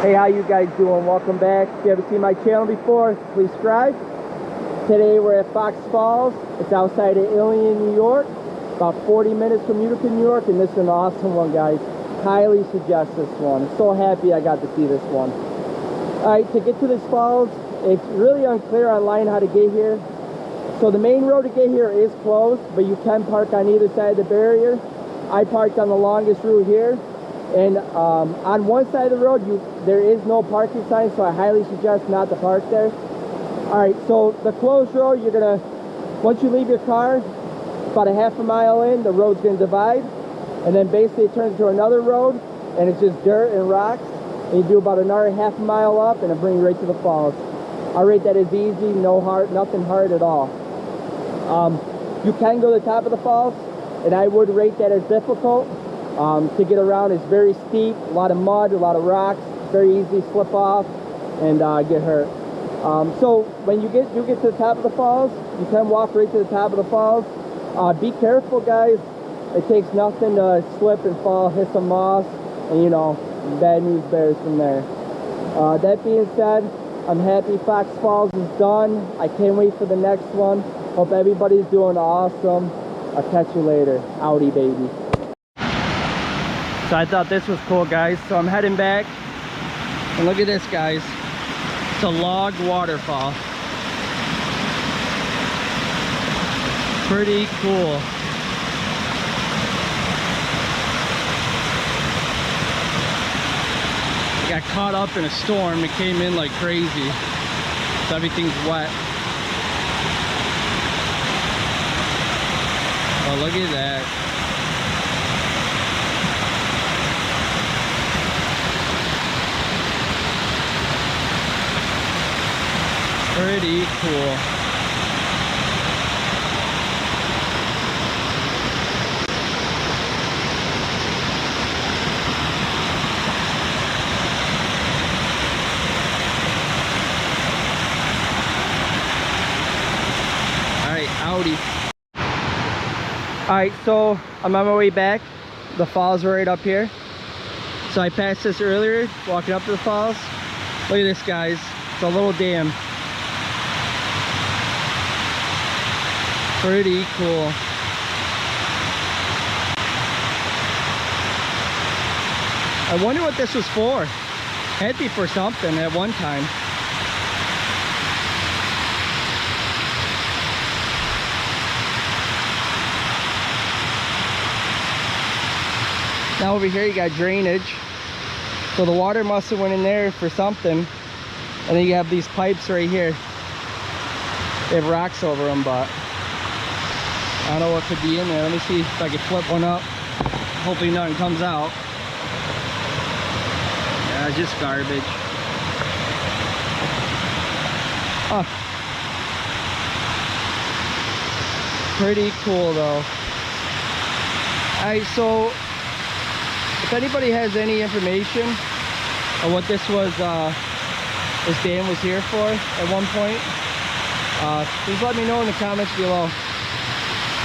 Hey, how you guys doing? Welcome back. If you haven't seen my channel before, please subscribe. Today we're at Fox Falls. It's outside of Ilion, New York, about 40 minutes from Utica, New York, and this is an awesome one, guys. Highly suggest this one. I'm so happy I got to see this one. Alright, to get to this falls, it's really unclear online how to get here. So the main road to get here is closed, but you can park on either side of the barrier. I parked on the longest route here. And on one side of the road, there is no parking sign, so I highly suggest not to park there. Alright, so the closed road, once you leave your car, about a half a mile in, the road's going to divide. And then basically it turns into another road, and it's just dirt and rocks. And you do about another half a mile up, and it'll bring you right to the falls. I rate that as easy, nothing hard at all. You can go to the top of the falls, and I would rate that as difficult. To get around, it's very steep, a lot of mud, a lot of rocks, very easy to slip off and get hurt. So when you get to the top of the falls, you can walk right to the top of the falls. Be careful, guys. It takes nothing to slip and fall, hit some moss, and bad news bears from there. That being said, I'm happy Fox Falls is done. I can't wait for the next one. Hope everybody's doing awesome. I'll catch you later. Audi, baby. So I thought this was cool, guys. So I'm heading back, and look at this, guys. It's a log waterfall. Pretty cool. I got caught up in a storm. It came in like crazy, so everything's wet. Oh, look at that. Pretty cool. Alright, Audi. Alright, so I'm on my way back. The falls are right up here. So I passed this earlier, walking up to the falls. Look at this, guys. It's a little dam. Pretty cool. I wonder what this was for. Had to be for something at one time. Now over here you got drainage. So the water must have went in there for something. And then you have these pipes right here. They have rocks over them, but I don't know what could be in there. Let me see if I can flip one up. Hopefully nothing comes out. Yeah, it's just garbage. Oh. Pretty cool though. Alright, so if anybody has any information on what this dam was here for at one point, please let me know in the comments below.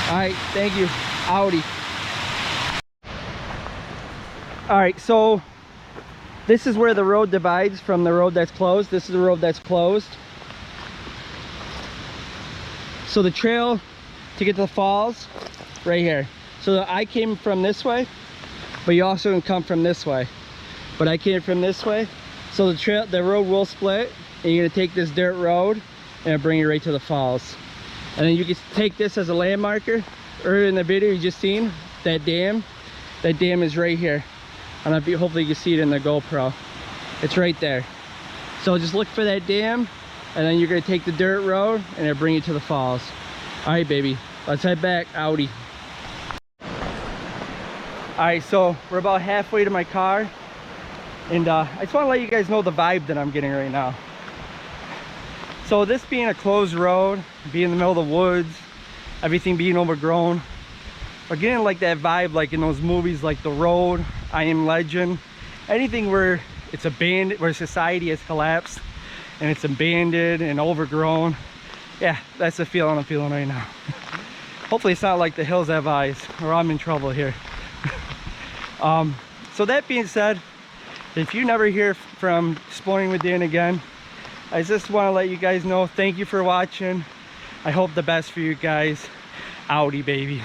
Alright, thank you. Audi. Alright, so this is where the road divides from the road that's closed. This is the road that's closed. So the trail to get to the falls, right here. So I came from this way, but you also can come from this way. But I came from this way. So the road will split, and you're gonna take this dirt road and it'll bring you right to the falls. And then you can take this as a landmarker. Earlier in the video you just seen that dam. That dam is right here. I don't know if hopefully you can see it in the GoPro. It's right there. So just look for that dam, and then you're gonna take the dirt road and it'll bring you to the falls. Alright, baby, let's head back. Audi. Alright, so we're about halfway to my car, and I just want to let you guys know the vibe that I'm getting right now. So this being a closed road, being in the middle of the woods, everything being overgrown, we're getting like that vibe like in those movies like The Road, I Am Legend, anything where it's abandoned, where society has collapsed and it's abandoned and overgrown. Yeah, that's the feeling I'm feeling right now. Hopefully it's not like The Hills Have Eyes, or I'm in trouble here. So that being said, If you never hear from Exploring with Dan again, I just want to let you guys know, thank you for watching. I hope the best for you guys. Audi, baby.